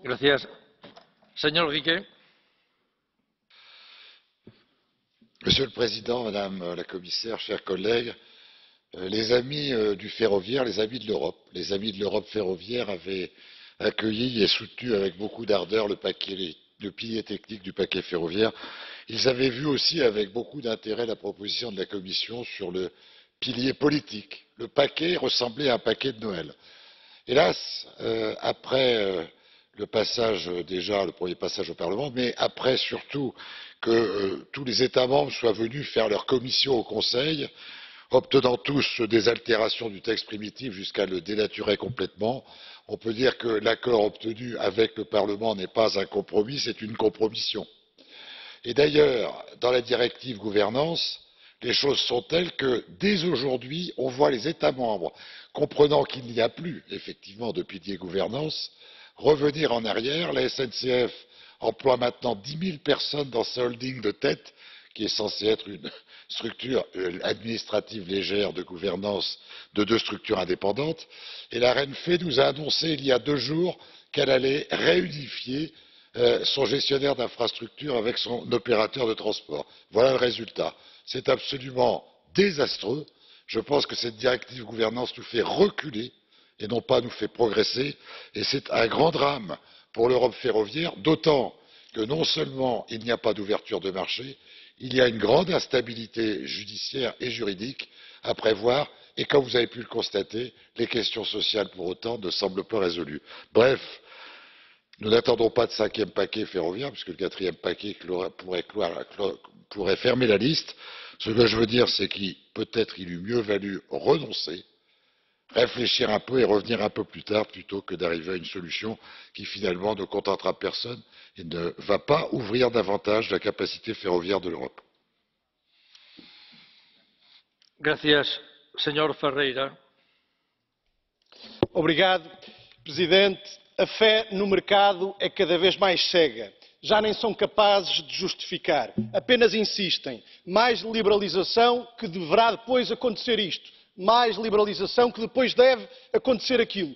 Gracias. Señor Riquet. Monsieur le Président, Madame la Commissaire, chers collègues, les amis du ferroviaire, les amis de l'Europe ferroviaire avaient accueilli et soutenu avec beaucoup d'ardeur le pilier technique du paquet ferroviaire. Ils avaient vu aussi avec beaucoup d'intérêt la proposition de la Commission sur le pilier politique. Le paquet ressemblait à un paquet de Noël. Hélas, après le premier passage au Parlement, mais après surtout que tous les États membres soient venus faire leur commission au Conseil, obtenant tous des altérations du texte primitif jusqu'à le dénaturer complètement, on peut dire que l'accord obtenu avec le Parlement n'est pas un compromis, c'est une compromission. Et d'ailleurs, dans la directive gouvernance, les choses sont telles que dès aujourd'hui, on voit les États membres, comprenant qu'il n'y a plus effectivement de pilier gouvernance, revenir en arrière. La SNCF emploie maintenant 10 000 personnes dans sa holding de tête, qui est censée être une structure administrative légère de gouvernance de deux structures indépendantes. Et la Renfe nous a annoncé il y a 2 jours qu'elle allait réunifier son gestionnaire d'infrastructure avec son opérateur de transport. Voilà le résultat. C'est absolument désastreux. Je pense que cette directive gouvernance nous fait reculer et non pas nous fait progresser, et c'est un grand drame pour l'Europe ferroviaire, d'autant que non seulement il n'y a pas d'ouverture de marché, il y a une grande instabilité judiciaire et juridique à prévoir, et comme vous avez pu le constater, les questions sociales pour autant ne semblent pas résolues. Bref, nous n'attendons pas de 5e paquet ferroviaire, puisque le 4e paquet pourrait fermer la liste. Ce que je veux dire, c'est qu'il peut-être il eût mieux valu renoncer, réfléchir un peu et revenir un peu plus tard, plutôt que d'arriver à une solution qui finalement ne contentera personne et ne va pas ouvrir davantage la capacité ferroviaire de l'Europe. Gracias, señor Ferreira. Obrigado, Presidente. A fé no mercado é cada vez mais cega. Já nem são capazes de justificar. Apenas insistem. Mais liberalização, que deverá depois acontecer isto. Mais liberalização, que depois deve acontecer aquilo.